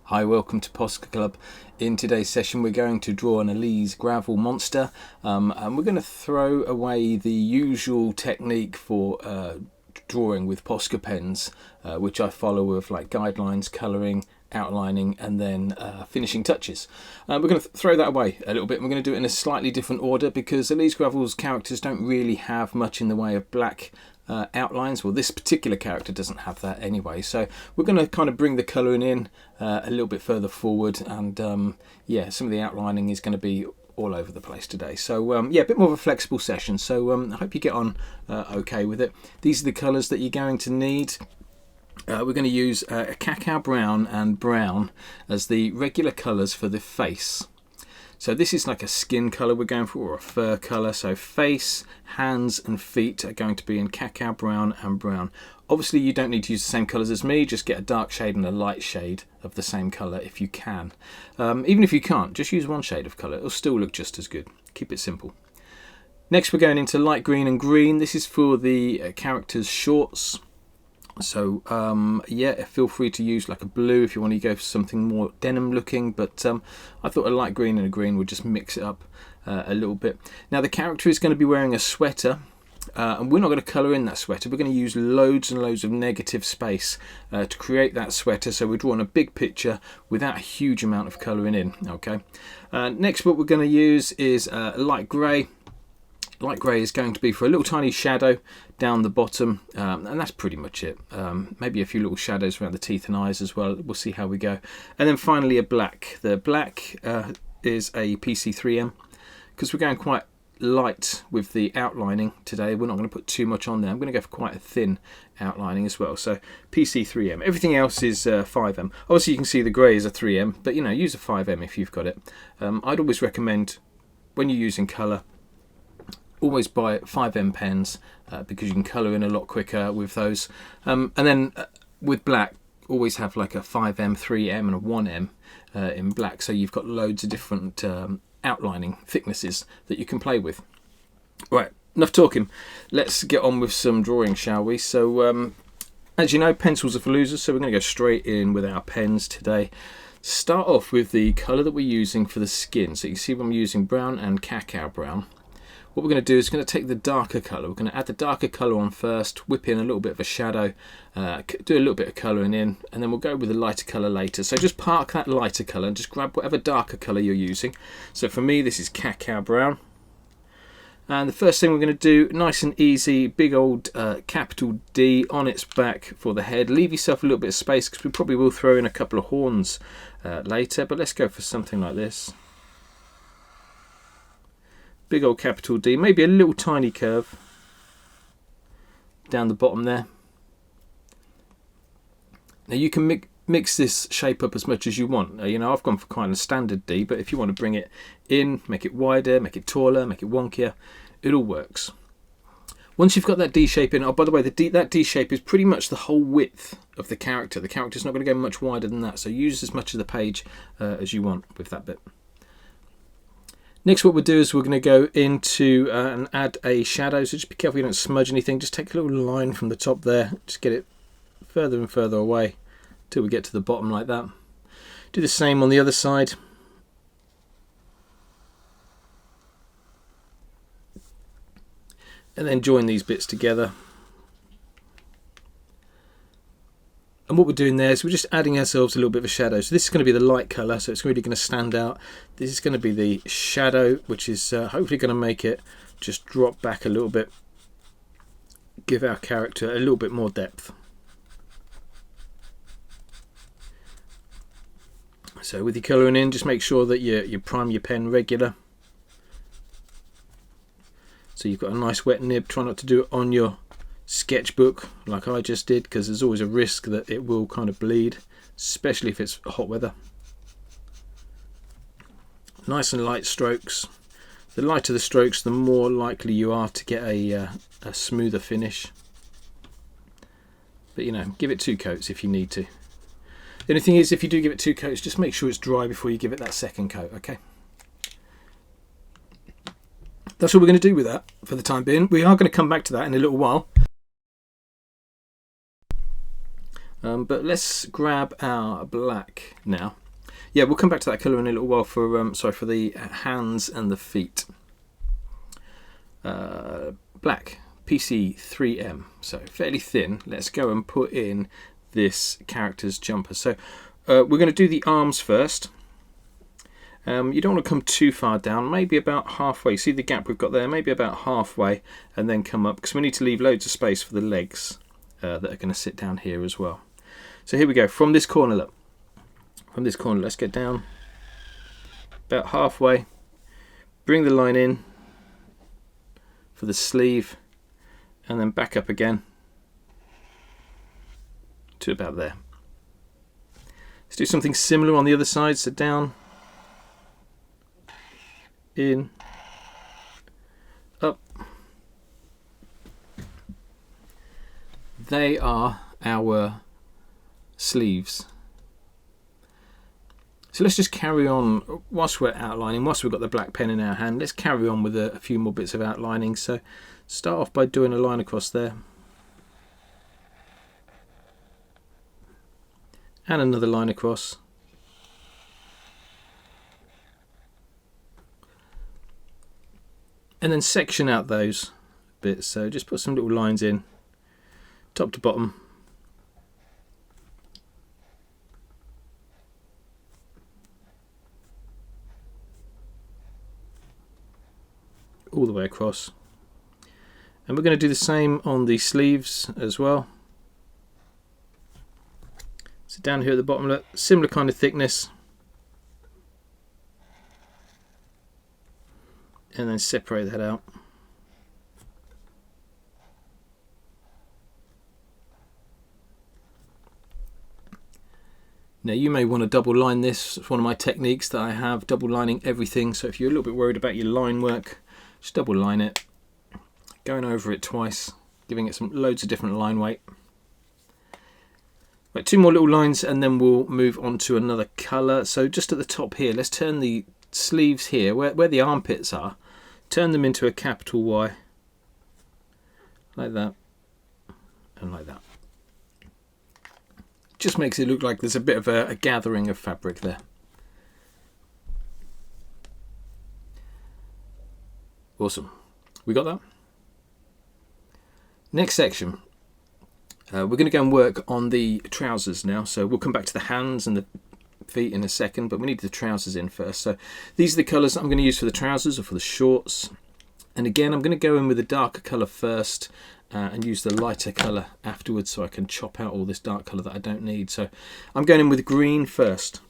Hi, welcome to Posca Club. In today's session we're going to draw an Elise Gravel monster, and we're going to throw away the usual technique for drawing with Posca pens, which I follow with like guidelines, colouring, outlining and then finishing touches. We're going to throw that away a little bit. We're going to do it in a slightly different order because Elise Gravel's characters don't really have much in the way of black outlines. Well, this particular character doesn't have that anyway, so we're going to kind of bring the colouring in a little bit further forward, and yeah, some of the outlining is going to be all over the place today. So yeah, a bit more of a flexible session, so I hope you get on okay with it. These are the colours that you're going to need. We're going to use a cacao brown and brown as the regular colours for the face. So this is like a skin colour we're going for, or a fur colour. So face, hands and feet are going to be in cacao brown and brown. Obviously you don't need to use the same colours as me, just get a dark shade and a light shade of the same colour if you can. Even if you can't, just use one shade of colour, it'll still look just as good. Keep it simple. Next we're going into light green and green. This is for the character's shorts. So yeah, feel free to use like a blue if you want to go for something more denim looking, but I thought a light green and a green would just mix it up a little bit. Now the character is going to be wearing a sweater, and we're not going to colour in that sweater. We're going to use loads and loads of negative space to create that sweater, so we're drawing a big picture without a huge amount of colouring in. Okay. Next what we're going to use is light grey. Light grey is going to be for a little tiny shadow down the bottom, and that's pretty much it. Maybe a few little shadows around the teeth and eyes as well. We'll see how we go. And then finally a black. The black is a PC3M, because we're going quite light with the outlining today. We're not going to put too much on there. I'm going to go for quite a thin outlining as well. So PC3M. Everything else is 5M. Obviously you can see the grey is a 3M, but you know, use a 5M if you've got it. I'd always recommend when you're using colour, always buy 5M pens because you can colour in a lot quicker with those. And then with black, always have like a 5M, 3M and a 1M in black, so you've got loads of different outlining thicknesses that you can play with. Right, enough talking. Let's get on with some drawing, shall we? So as you know, pencils are for losers, so we're going to go straight in with our pens today. Start off with the colour that we're using for the skin. So you can see I'm using brown and cacao brown. What we're going to do is we're going to take the darker colour. We're going to add the darker colour on first, whip in a little bit of a shadow, do a little bit of colouring in, and then we'll go with the lighter colour later. So just park that lighter colour and just grab whatever darker colour you're using. So for me this is cacao brown. And the first thing we're going to do, nice and easy, big old capital D on its back for the head. Leave yourself a little bit of space because we probably will throw in a couple of horns later, but let's go for something like this. Big old capital D, maybe a little tiny curve down the bottom there. Now you can mix this shape up as much as you want. You know, I've gone for quite a standard D, but if you want to bring it in, make it wider, make it taller, make it wonkier, it all works. Once you've got that D shape in, oh by the way, that D shape is pretty much the whole width of the character. The character's not going to go much wider than that, so use as much of the page as you want with that bit. Next what we'll do is we're going to go into and add a shadow, so just be careful you don't smudge anything. Just take a little line from the top there, just get it further and further away till we get to the bottom like that. Do the same on the other side. And then join these bits together. And what we're doing there is we're just adding ourselves a little bit of a shadow. So this is going to be the light colour, so it's really going to stand out. This is going to be the shadow, which is hopefully going to make it just drop back a little bit. Give our character a little bit more depth. So with your colouring in, just make sure that you prime your pen regular. So you've got a nice wet nib. Try not to do it on your sketchbook like I just did, because there's always a risk that it will kind of bleed, especially if it's hot weather. Nice and light strokes. The lighter the strokes, the more likely you are to get a smoother finish. But you know, give it 2 coats if you need to. The only thing is, if you do give it 2 coats, just make sure it's dry before you give it that second coat, okay? That's what we're going to do with that for the time being. We are going to come back to that in a little while. But let's grab our black now. Yeah, we'll come back to that colour in a little while for for the hands and the feet. Black PC3M, so fairly thin. Let's go and put in this character's jumper. So we're going to do the arms first. You don't want to come too far down, maybe about halfway. See the gap we've got there? Maybe about halfway, and then come up, because we need to leave loads of space for the legs that are going to sit down here as well. So here we go, from this corner, look. From this corner, let's get down about halfway, bring the line in for the sleeve, and then back up again to about there. Let's do something similar on the other side, so down, in, up. They are our sleeves. So let's just carry on whilst we're outlining, whilst we've got the black pen in our hand. Let's carry on with a few more bits of outlining. So start off by doing a line across there, and another line across, and then section out those bits. So just put some little lines in, top to bottom. All the way across. And we're going to do the same on the sleeves as well. So down here at the bottom, look, similar kind of thickness. And then separate that out. Now you may want to double line this. It's one of my techniques that I have, double lining everything. So if you're a little bit worried about your line work, just double line it, going over it twice, giving it some loads of different line weight. Right, two more little lines and then we'll move on to another colour. So just at the top here, let's turn the sleeves here, where the armpits are, turn them into a capital Y, like that, and like that. Just makes it look like there's a bit of a gathering of fabric there. Awesome. We got that? Next section. We're going to go and work on the trousers now. So we'll come back to the hands and the feet in a second, but we need the trousers in first. So these are the colours I'm going to use for the trousers or for the shorts. And again, I'm going to go in with a darker colour first and use the lighter colour afterwards, so I can chop out all this dark colour that I don't need. So I'm going in with green first.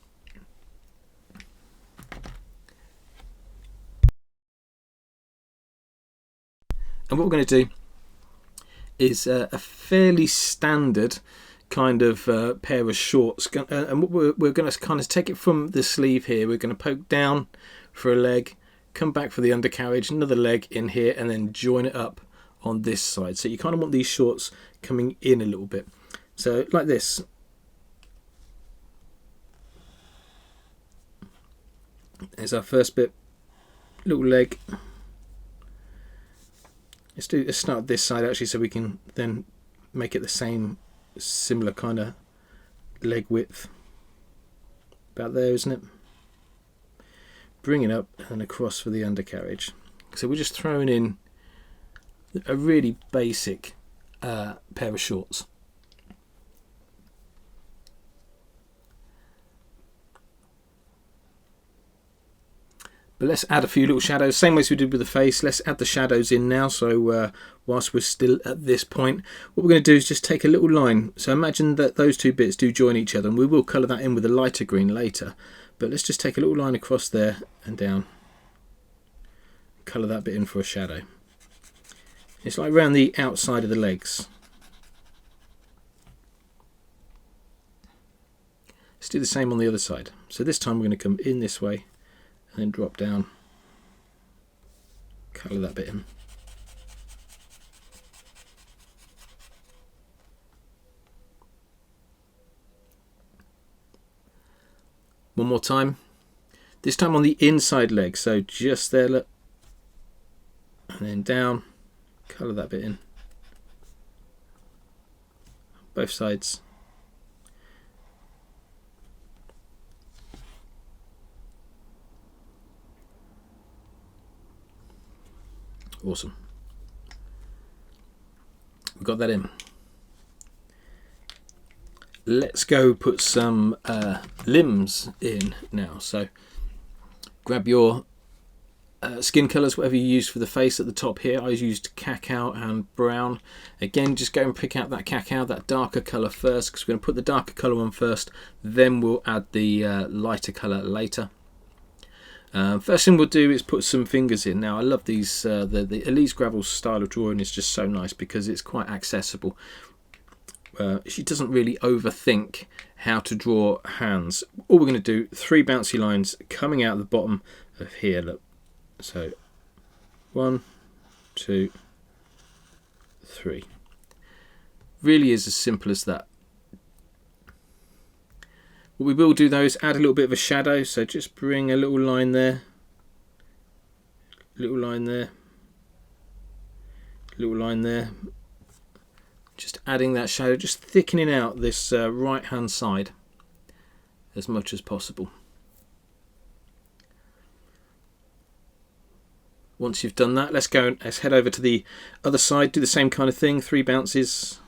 And what we're going to do is a fairly standard kind of pair of shorts. And what we're going to kind of take it from the sleeve here. We're going to poke down for a leg, come back for the undercarriage, another leg in here, and then join it up on this side. So you kind of want these shorts coming in a little bit. So like this. There's our first bit, little leg. Let's start this side actually, so we can then make it the same, similar kind of leg width. About there, isn't it? Bring it up and across for the undercarriage. So we're just throwing in a really basic pair of shorts. But let's add a few little shadows, same way as we did with the face. Let's add the shadows in now. So whilst we're still at this point, what we're going to do is just take a little line. So imagine that those two bits do join each other, and we will colour that in with a lighter green later. But let's just take a little line across there and down. Colour that bit in for a shadow. It's like around the outside of the legs. Let's do the same on the other side. So this time we're going to come in this way and then drop down, colour that bit in. One more time, this time on the inside leg, so just there, look, and then down, colour that bit in, both sides. Awesome. We've got that in. Let's go put some limbs in now. So grab your skin colours, whatever you use for the face at the top here. I used cacao and brown. Again, just go and pick out that cacao, that darker colour first, because we're going to put the darker colour on first, then we'll add the lighter colour later. First thing we'll do is put some fingers in. Now I love these, the Elise Gravel style of drawing is just so nice because it's quite accessible. She doesn't really overthink how to draw hands. All we're going to do, 3 bouncy lines coming out the bottom of here, look. So 1, 2, 3. Really is as simple as that. What we will do though is add a little bit of a shadow, so just bring a little line there, little line there, little line there, just adding that shadow, just thickening out this right hand side as much as possible. Once you've done that, let's head over to the other side, do the same kind of thing, 3 bounces,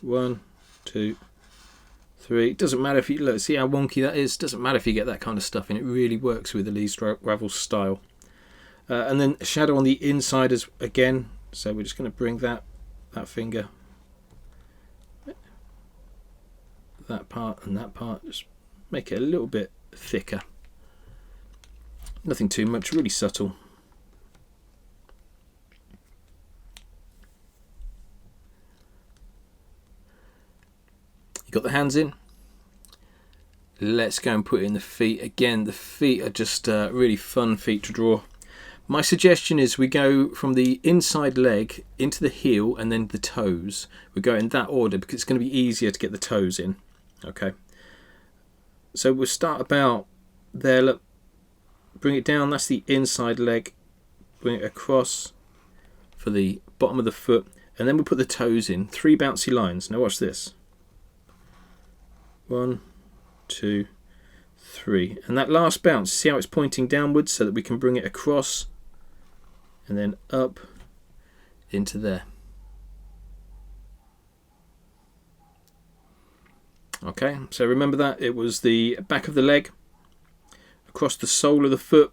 1, 2, 3. It doesn't matter if you look, see how wonky that is. Doesn't matter if you get that kind of stuff in. It really works with Elise Gravel style. And then a shadow on the inside as again. So we're just going to bring that finger, that part and that part. Just make it a little bit thicker. Nothing too much. Really subtle. You got the hands in. Let's go and put in the feet. Again, the feet are just really fun feet to draw. My suggestion is we go from the inside leg into the heel and then the toes. We go in that order because it's going to be easier to get the toes in. Okay. So we'll start about there. Look, bring it down. That's the inside leg. Bring it across for the bottom of the foot, and then we'll put the toes in. 3 bouncy lines. Now watch this. 1, 2, 3, and that last bounce, see how it's pointing downwards so that we can bring it across and then up into there. Okay, so remember that it was the back of the leg across the sole of the foot.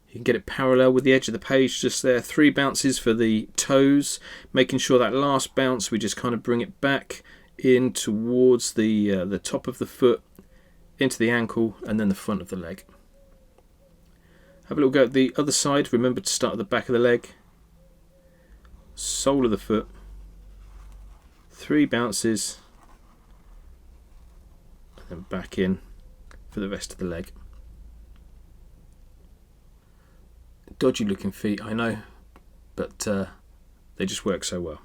You can get it parallel with the edge of the page just there. 3 bounces for the toes, making sure that last bounce we just kind of bring it back in towards the top of the foot, into the ankle, and then the front of the leg. Have a little go at the other side. Remember to start at the back of the leg, sole of the foot, 3 bounces, and then back in for the rest of the leg. Dodgy looking feet, I know, but they just work so well.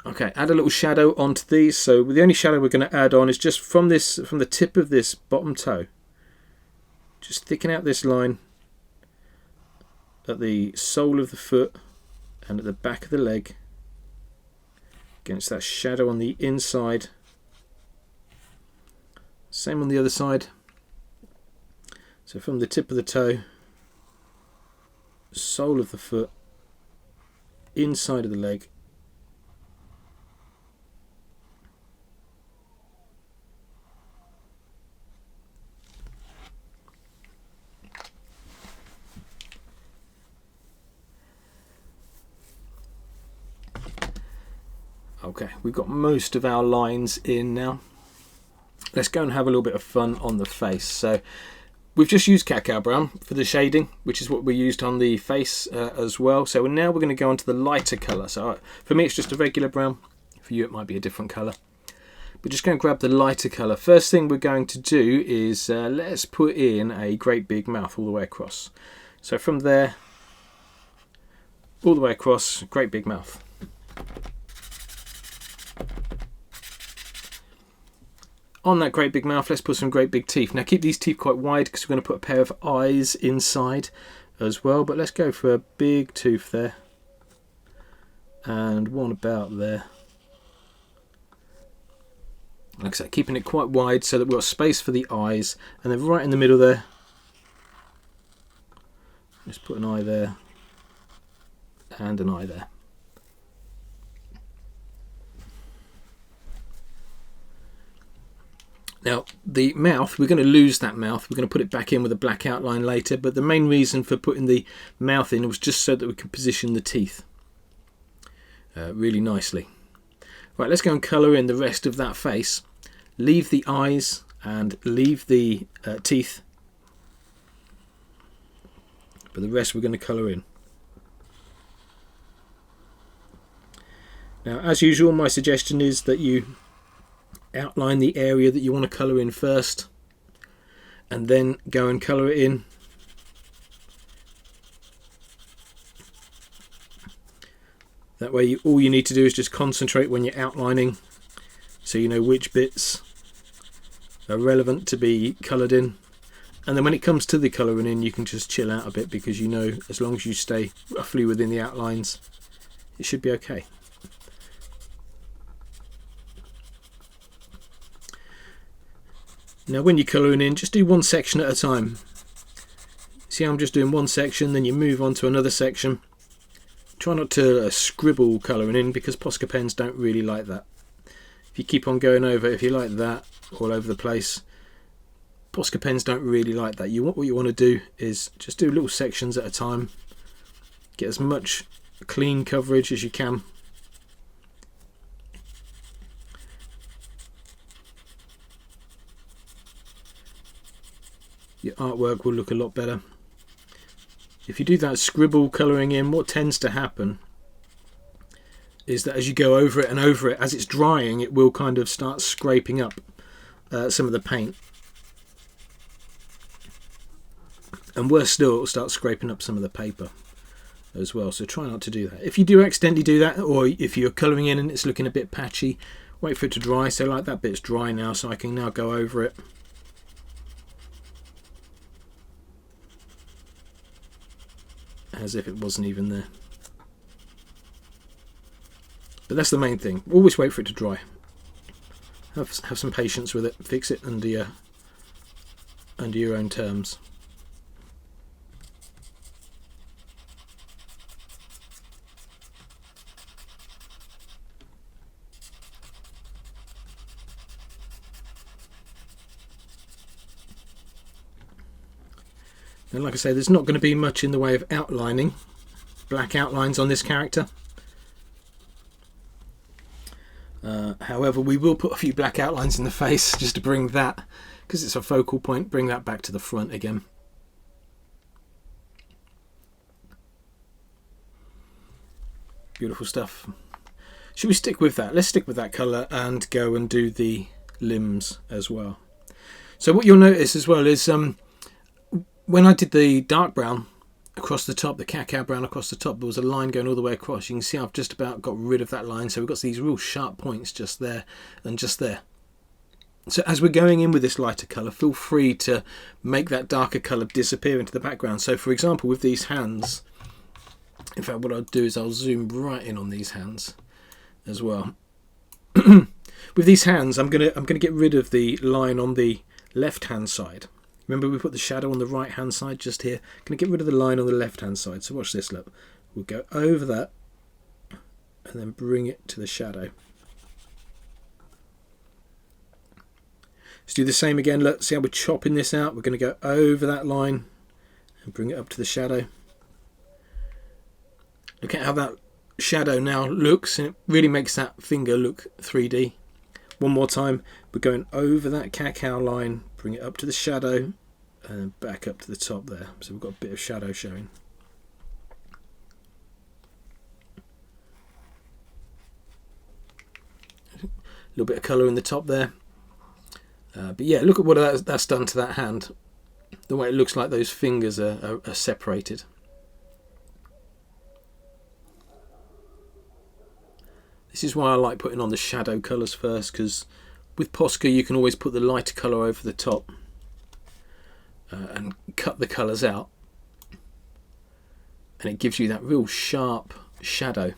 Okay, add a little shadow onto these. So the only shadow we're going to add on is just from the tip of this bottom toe. Just thicken out this line at the sole of the foot and at the back of the leg. Against that shadow on the inside. Same on the other side. So from the tip of the toe, sole of the foot, inside of the leg. Okay, we've got most of our lines in now. Let's go and have a little bit of fun on the face. So we've just used cacao brown for the shading, which is what we used on the face as well. So now we're going to go on to the lighter colour. So for me it's just a regular brown. For you it might be a different colour. We're just going to grab the lighter colour. First thing we're going to do is let's put in a great big mouth all the way across. So from there all the way across, great big mouth. On that great big mouth, let's put some great big teeth. Now keep these teeth quite wide because we're going to put a pair of eyes inside as well. But let's go for a big tooth there. And one about there. Like I said, keeping it quite wide so that we've got space for the eyes. And then right in the middle there, Let's put an eye there and an eye there. Now the mouth, we're going to lose that mouth. We're going to put it back in with a black outline later, but the main reason for putting the mouth in was just so that we can position the teeth really nicely. Right, let's go and colour in the rest of that face. Leave the eyes and leave the teeth, but the rest we're going to colour in. Now, as usual, my suggestion is that you outline the area that you want to colour in first, and then go and colour it in. That way all you need to do is just concentrate when you're outlining, so you know which bits are relevant to be coloured in. And then when it comes to the colouring in, you can just chill out a bit, because you know as long as you stay roughly within the outlines, it should be okay. Now when you're colouring in, just do one section at a time. See how I'm just doing one section, then you move on to another section. Try not to scribble colouring in, because Posca pens don't really like that. If you keep on going over, if you like that all over the place, Posca pens don't really like that. What you want to do is just do little sections at a time. Get as much clean coverage as you can. Your artwork will look a lot better. If you do that scribble colouring in, what tends to happen is that as you go over it and over it, as it's drying, it will kind of start scraping up some of the paint. And worse still, it will start scraping up some of the paper as well. So try not to do that. If you do accidentally do that, or if you're colouring in and it's looking a bit patchy, wait for it to dry. So like that bit's dry now, so I can now go over it. As if it wasn't even there. But that's the main thing. Always wait for it to dry. Have some patience with it. Fix it under your own terms. And like I say, there's not going to be much in the way of outlining, black outlines on this character. However, we will put a few black outlines in the face just to bring that, because it's a focal point, bring that back to the front again. Beautiful stuff. Should we stick with that? Let's stick with that colour and go and do the limbs as well. So what you'll notice as well is when I did the dark brown across the top, the cacao brown across the top, there was a line going all the way across. You can see I've just about got rid of that line, so we've got these real sharp points just there and just there. So as we're going in with this lighter colour, feel free to make that darker colour disappear into the background. So for example, with these hands, in fact what I'll do is I'll zoom right in on these hands as well. With these hands, I'm gonna get rid of the line on the left hand side. Remember we put the shadow on the right hand side just here. Going to get rid of the line on the left hand side. So watch this, look. We'll go over that and then bring it to the shadow. Let's do the same again. Look, see how we're chopping this out? We're going to go over that line and bring it up to the shadow. Look at how that shadow now looks, and it really makes that finger look 3D. One more time, we're going over that cacao line, bring it up to the shadow and back up to the top there. So we've got a bit of shadow showing. A little bit of colour in the top there. But yeah, look at what that's done to that hand. The way it looks like those fingers are separated. This is why I like putting on the shadow colours first, because with Posca you can always put the lighter colour over the top and cut the colours out, and it gives you that real sharp shadow,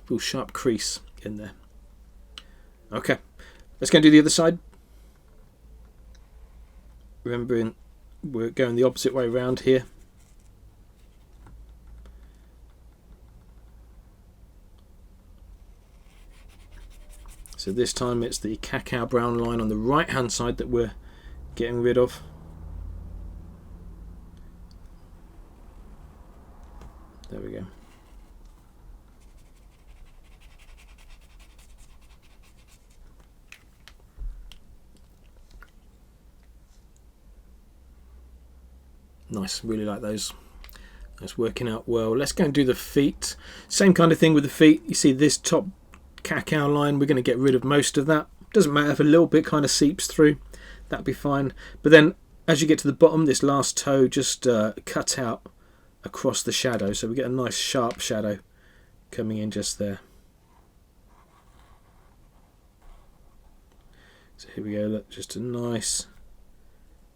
real sharp crease in there. Okay, let's go and do the other side. Remembering we're going the opposite way around here. So this time it's the cacao brown line on the right hand side that we're getting rid of. There we go. Nice, really like those. That's working out well. Let's go and do the feet. Same kind of thing with the feet. You see this top cacao line, we're going to get rid of most of that. Doesn't matter if a little bit kind of seeps through, that'd be fine. But then as you get to the bottom, this last toe just cut out across the shadow, so we get a nice sharp shadow coming in just there. So here we go, look, just a nice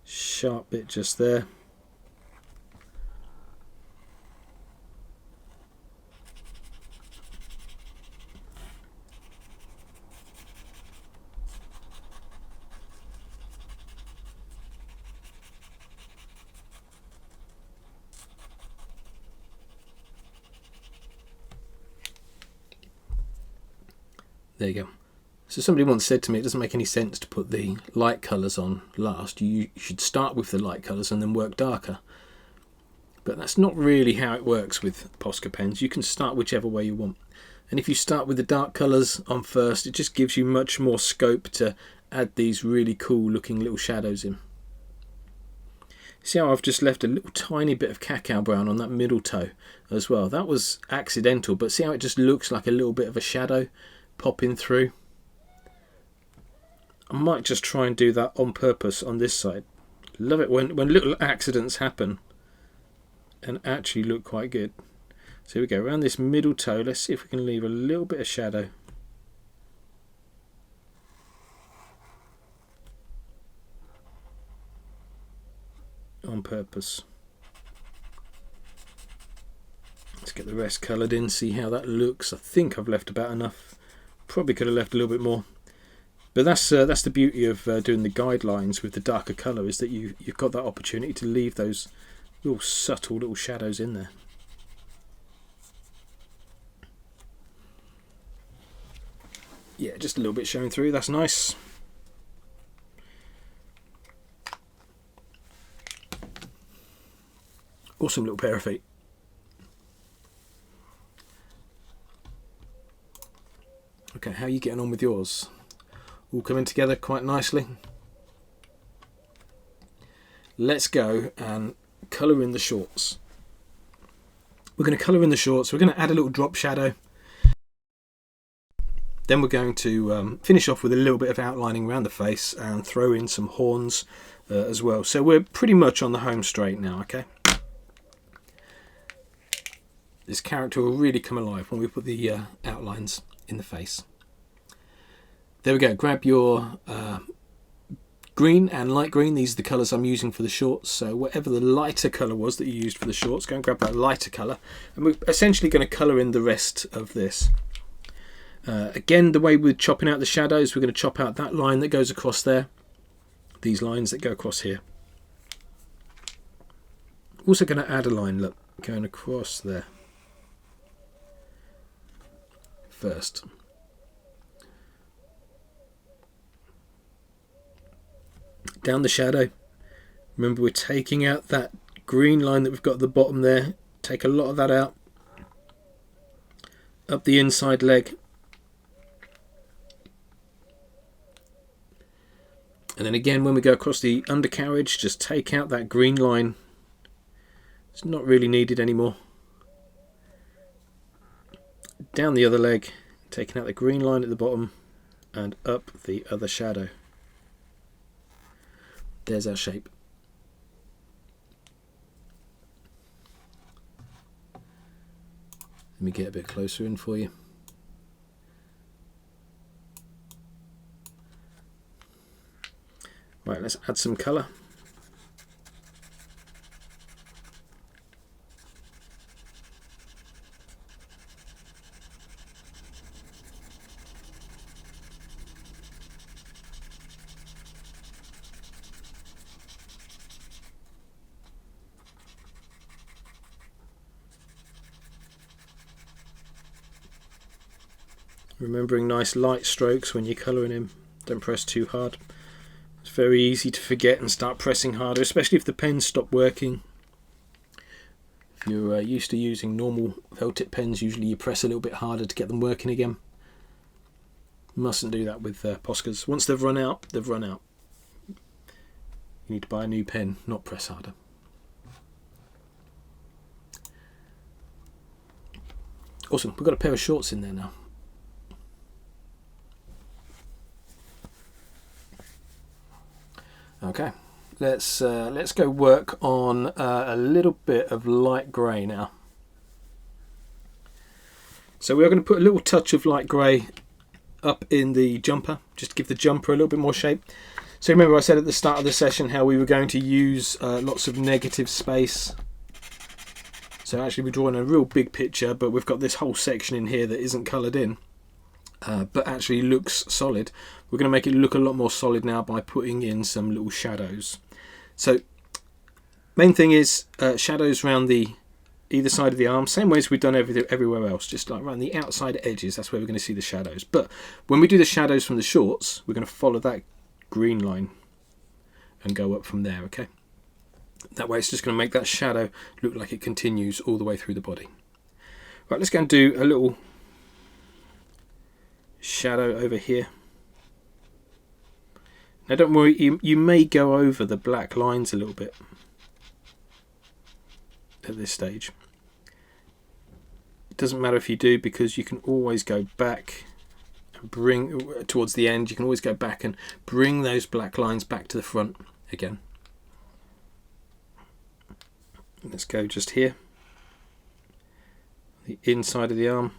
sharp bit just there. There you go. So somebody once said to me, it doesn't make any sense to put the light colours on last. You should start with the light colours and then work darker. But that's not really how it works with Posca pens. You can start whichever way you want. And if you start with the dark colours on first, it just gives you much more scope to add these really cool looking little shadows in. See how I've just left a little tiny bit of cacao brown on that middle toe as well. That was accidental, but see how it just looks like a little bit of a shadow popping through. I might just try and do that on purpose on this side. Love it when little accidents happen and actually look quite good. So here we go, around this middle toe. Let's see if we can leave a little bit of shadow. On purpose. Let's get the rest coloured in, see how that looks. I think I've left about enough. Probably could have left a little bit more. But that's the beauty of doing the guidelines with the darker colour, is that you've got that opportunity to leave those little subtle little shadows in there. Yeah, just a little bit showing through, that's nice. Awesome little pair of feet. Okay, how are you getting on with yours? All coming together quite nicely. Let's go and colour in the shorts. We're going to colour in the shorts. We're going to add a little drop shadow. Then we're going to finish off with a little bit of outlining around the face and throw in some horns as well. So we're pretty much on the home straight now, okay? This character will really come alive when we put the outlines in the face. There we go. Grab your green and light green. These are the colours I'm using for the shorts. So whatever the lighter colour was that you used for the shorts, go and grab that lighter colour. And we're essentially going to colour in the rest of this. Again, the way we're chopping out the shadows, we're going to chop out that line that goes across there. These lines that go across here. Also going to add a line, look, going across there. First. Down the shadow. Remember, we're taking out that green line that we've got at the bottom there. Take a lot of that out. Up the inside leg. And then again, when we go across the undercarriage, just take out that green line. It's not really needed anymore. Down the other leg, taking out the green line at the bottom and up the other shadow. There's our shape. Let me get a bit closer in for you. Right, let's add some colour. Remembering nice light strokes when you're colouring in. Don't press too hard. It's very easy to forget and start pressing harder, especially if the pens stop working. If you're used to using normal felt tip pens, usually you press a little bit harder to get them working again. Mustn't do that with Poscas. Once they've run out, they've run out. You need to buy a new pen, not press harder. Awesome, we've got a pair of shorts in there now. Okay, let's go work on a little bit of light grey now. So we're going to put a little touch of light grey up in the jumper, just to give the jumper a little bit more shape. So remember I said at the start of the session how we were going to use lots of negative space. So actually we're drawing a real big picture, but we've got this whole section in here that isn't coloured in, but actually looks solid. We're going to make it look a lot more solid now by putting in some little shadows. So main thing is shadows around the either side of the arm, same way as we've done everywhere else, just like around the outside edges. That's where we're going to see the shadows. But when we do the shadows from the shorts, we're going to follow that green line and go up from there, okay? That way it's just going to make that shadow look like it continues all the way through the body. Right, let's go and do a little shadow over here. Now don't worry, you may go over the black lines a little bit at this stage. It doesn't matter if you do, because you can always go back and bring towards the end. You can always go back and bring those black lines back to the front again. Let's go just here, the inside of the arm.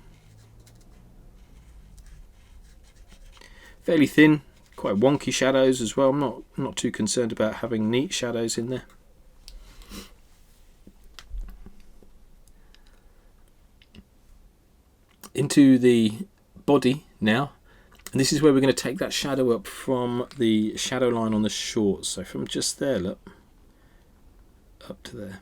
Fairly thin, quite wonky shadows as well. I'm not too concerned about having neat shadows in there. Into the body now, and this is where we're going to take that shadow up from the shadow line on the shorts. So from just there, look, up to there.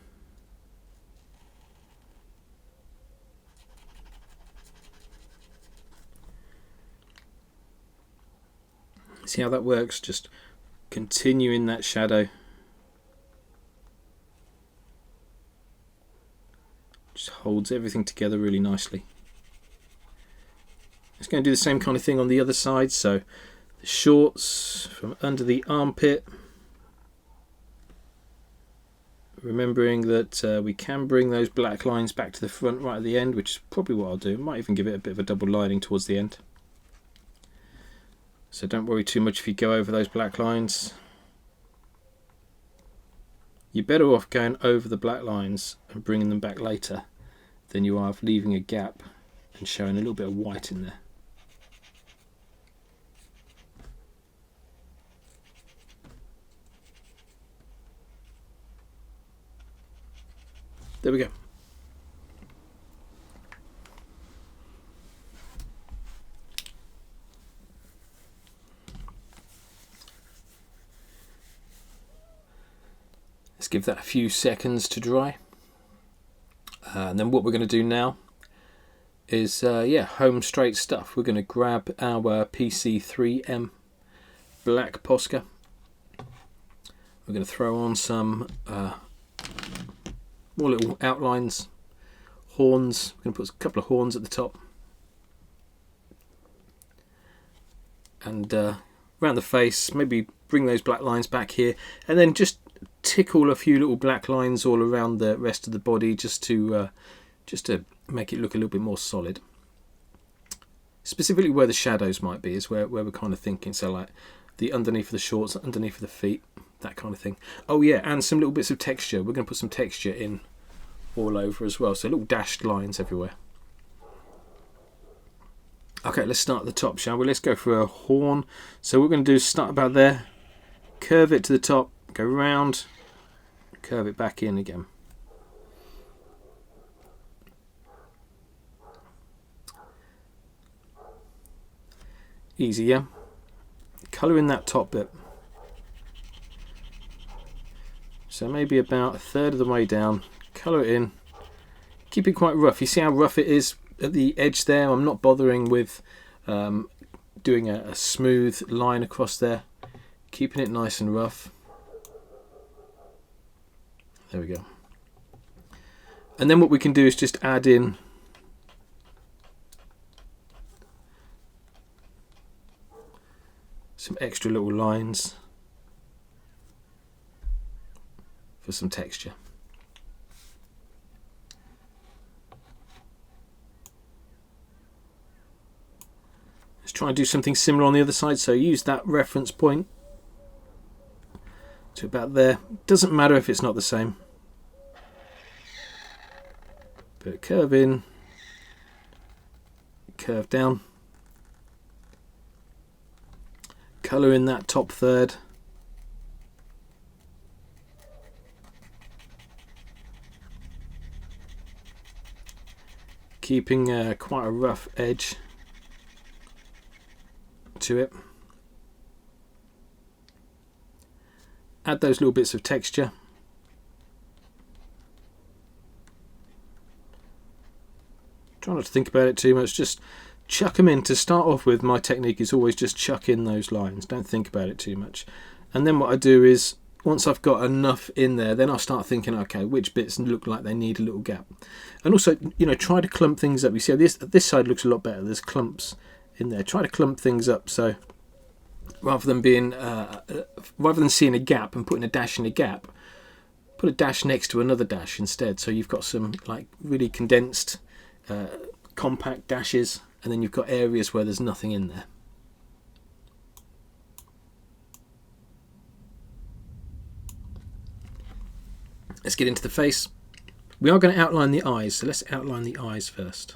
See how that works? Just continuing that shadow. Just holds everything together really nicely. It's going to do the same kind of thing on the other side. So the shorts from under the armpit. Remembering that we can bring those black lines back to the front right at the end, which is probably what I'll do. I might even give it a bit of a double lining towards the end. So don't worry too much if you go over those black lines. You're better off going over the black lines and bringing them back later than you are leaving a gap and showing a little bit of white in there. There we go. Let's give that a few seconds to dry. And then what we're going to do now is, home straight stuff. We're going to grab our PC3M black Posca. We're going to throw on some more little outlines, horns. We're going to put a couple of horns at the top. And around the face, maybe bring those black lines back here. And then just tickle a few little black lines all around the rest of the body, just to make it look a little bit more solid. Specifically where the shadows might be is where we're kind of thinking. So like the underneath of the shorts, underneath of the feet, that kind of thing. Oh yeah, and some little bits of texture. We're going to put some texture in all over as well. So little dashed lines everywhere. Okay, let's start at the top, shall we? Let's go for a horn. So what we're going to do is start about there, curve it to the top, go round, curve it back in again. Easy, yeah? Colour in that top bit. So maybe about a third of the way down, colour it in. Keep it quite rough. You see how rough it is at the edge there? I'm not bothering with doing a smooth line across there, keeping it nice and rough. There we go. And then what we can do is just add in some extra little lines for some texture. Let's try and do something similar on the other side. So use that reference point to about there. Doesn't matter if it's not the same. But curve in, curve down. Colour in that top third. Keeping quite a rough edge to it. Add those little bits of texture. Try not to think about it too much, just chuck them in. To start off with, my technique is always just chuck in those lines, don't think about it too much. And then what I do is, once I've got enough in there, then I'll start thinking, okay, which bits look like they need a little gap. And also, you know, try to clump things up. You see, this side looks a lot better, there's clumps in there. Try to clump things up, so rather than seeing a gap and putting a dash in a gap, put a dash next to another dash instead. So you've got some like really condensed, compact dashes, and then you've got areas where there's nothing in there. Let's get into the face. We are going to outline the eyes, so let's outline the eyes first.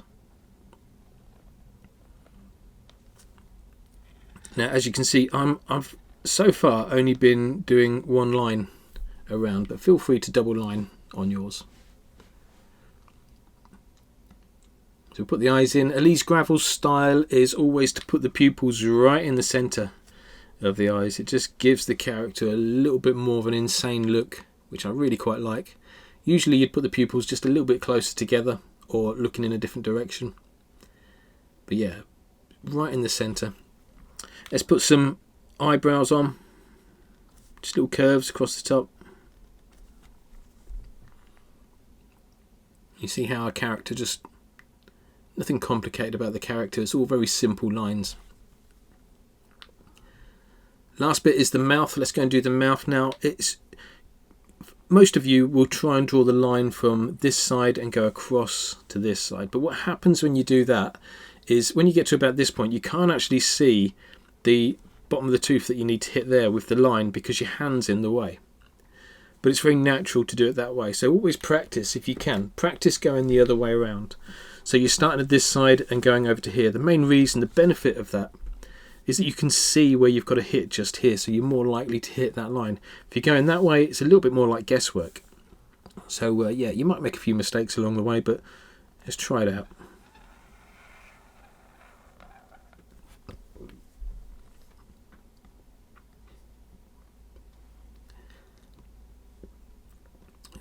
Now, as you can see, I've so far only been doing one line around, but feel free to double line on yours. So we'll put the eyes in. Elise Gravel's style is always to put the pupils right in the centre of the eyes. It just gives the character a little bit more of an insane look, which I really quite like. Usually you'd put the pupils just a little bit closer together or looking in a different direction. But yeah, right in the centre. Let's put some eyebrows on. Just little curves across the top. You see how our character just... nothing complicated about the character. It's all very simple lines. Last bit is the mouth. Let's go and do the mouth now. Most of you will try and draw the line from this side and go across to this side. But what happens when you do that is when you get to about this point, you can't actually see the bottom of the tooth that you need to hit there with the line because your hand's in the way. But it's very natural to do it that way. So always practice, if you can. Practice going the other way around. So you're starting at this side and going over to here. The main reason, the benefit of that, is that you can see where you've got to hit just here, so you're more likely to hit that line. If you're going that way, it's a little bit more like guesswork. So yeah, you might make a few mistakes along the way, but let's try it out.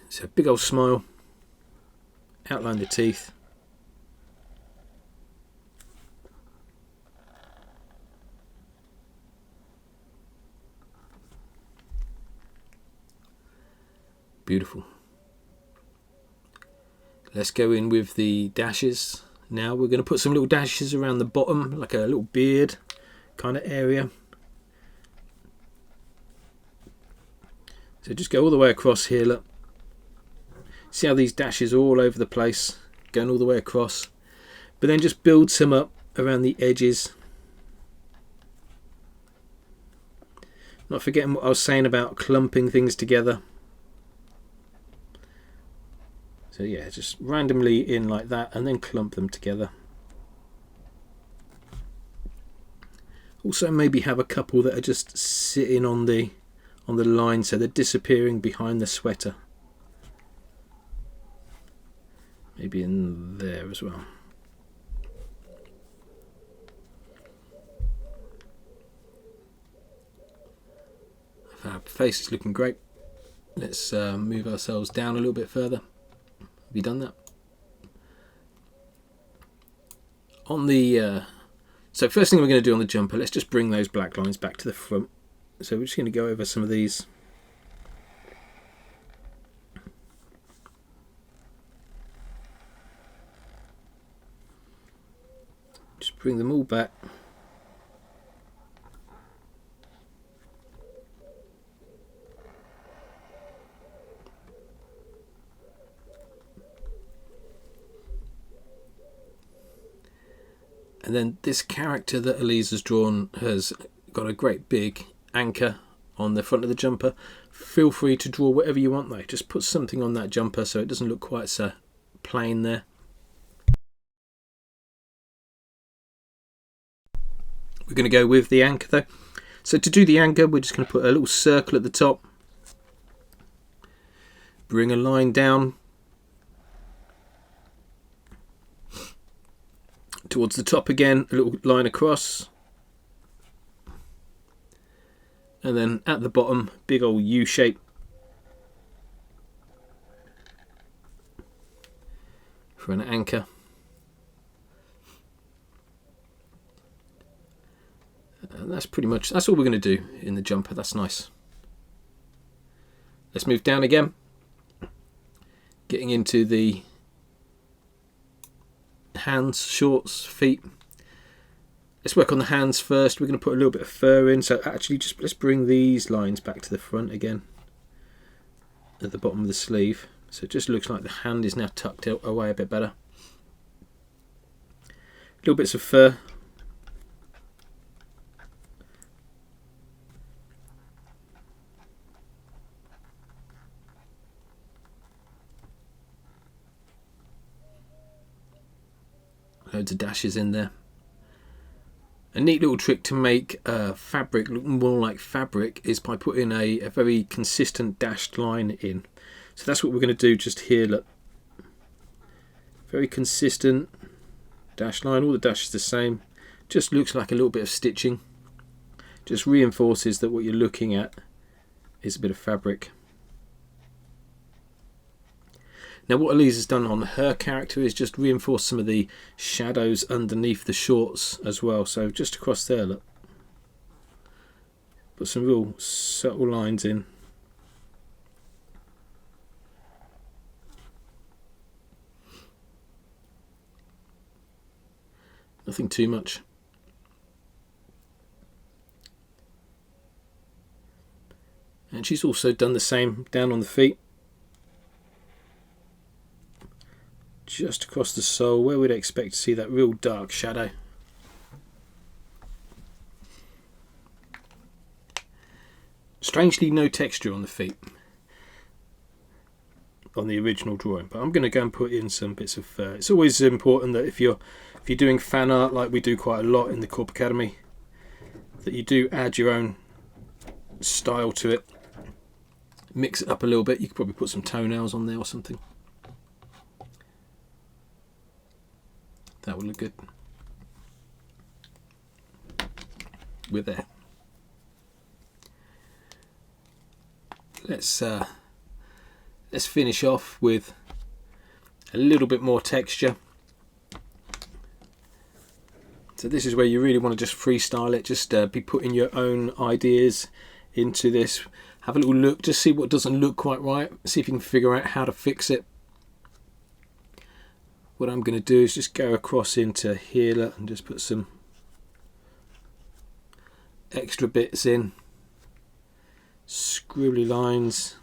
So big old smile, outline the teeth. Beautiful. Let's go in with the dashes. Now we're going to put some little dashes around the bottom, like a little beard kind of area. So just go all the way across here, look. See how these dashes are all over the place, going all the way across. But then just build some up around the edges. Not forgetting what I was saying about clumping things together. So yeah, just randomly in like that and then clump them together. Also maybe have a couple that are just sitting on the line, so they're disappearing behind the sweater. Maybe in there as well. Our face is looking great. Let's move ourselves down a little bit further. Have you done that? So So first thing we're going to do on the jumper, let's just bring those black lines back to the front. So we're just going to go over some of these. Just bring them all back. And then this character that Elise has drawn has got a great big anchor on the front of the jumper. Feel free to draw whatever you want though. Just put something on that jumper so it doesn't look quite so plain there. We're going to go with the anchor though. So to do the anchor, we're just going to put a little circle at the top. Bring a line down towards the top again, a little line across, and then at the bottom, big old U shape for an anchor. And that's all we're going to do in the jumper. That's nice. Let's move down again, getting into the hands, shorts, feet. Let's work on the hands first. We're going to put a little bit of fur in, so actually just let's bring these lines back to the front again at the bottom of the sleeve, so it just looks like the hand is now tucked away a bit better. Little bits of fur. Loads of dashes in there. A neat little trick to make fabric look more like fabric is by putting a very consistent dashed line in. So that's what we're going to do just here. Look, very consistent dashed line. All the dashes the same. Just looks like a little bit of stitching. Just reinforces that what you're looking at is a bit of fabric. Now what Elise has done on her character is just reinforce some of the shadows underneath the shorts as well. So just across there, look. Put some real subtle lines in. Nothing too much. And she's also done the same down on the feet. Just across the sole where we'd expect to see that real dark shadow. Strangely no texture on the feet on the original drawing, but I'm going to go and put in some bits of fur. It's always important that if you're doing fan art like we do quite a lot in the Korp Academy, that you do add your own style to it. Mix it up a little bit. You could probably put some toenails on there or something. That would look good. We're there. Let's finish off with a little bit more texture. So this is where you really want to just freestyle it. Just be putting your own ideas into this. Have a little look, just see what doesn't look quite right. See if you can figure out how to fix it. What I'm going to do is just go across into here and just put some extra bits in, scribbly lines.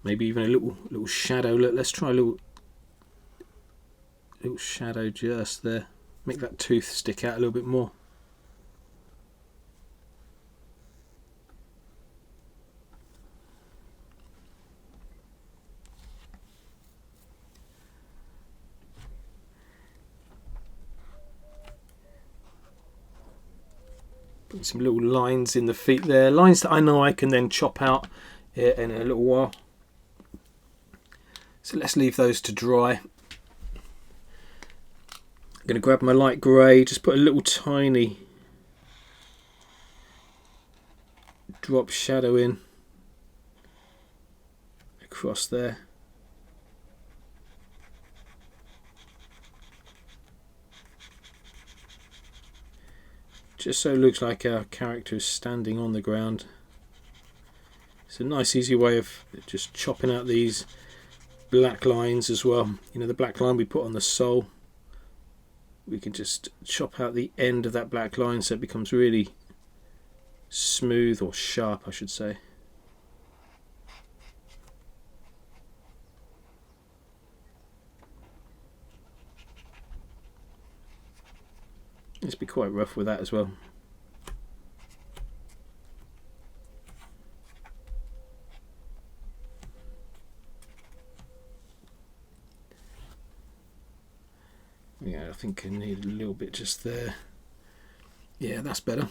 Maybe even a little shadow. Look, let's try a little shadow just there. Make that tooth stick out a little bit more. Put some little lines in the feet there, lines that I know I can then chop out in a little while. So let's leave those to dry. I'm going to grab my light grey, just put a little tiny drop shadow in across there. just so it looks like our character is standing on the ground. It's a nice easy way of just chopping out these black lines as well. You know, the black line we put on the sole, we can just chop out the end of that black line so it becomes really smooth, or sharp I should say. Let's be quite rough with that as well. Yeah, I think I need a little bit just there. Yeah, that's better.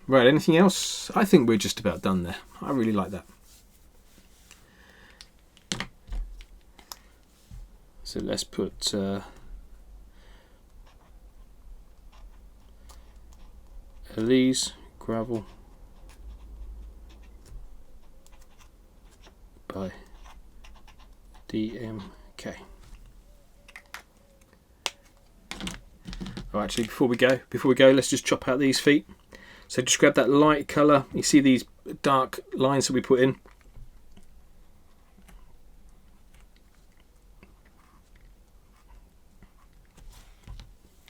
Right, anything else? I think we're just about done there. I really like that. So let's put Elise Gravel by DMK. Oh, actually, before we go, let's just chop out these feet. So just grab that light colour. You see these dark lines that we put in.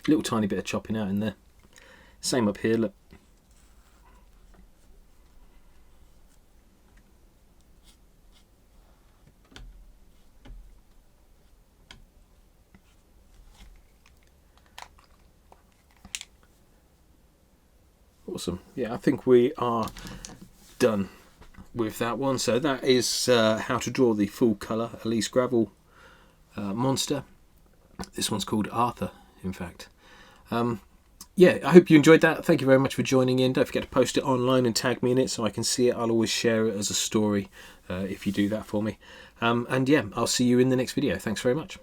Little tiny bit of chopping out in there. Same up here, look. Awesome. Yeah, I think we are done with that one. So that is how to draw the full colour Elise Gravel monster. This one's called Arthur, in fact. Yeah, I hope you enjoyed that. Thank you very much for joining in. Don't forget to post it online and tag me in it so I can see it. I'll always share it as a story if you do that for me. And yeah, I'll see you in the next video. Thanks very much.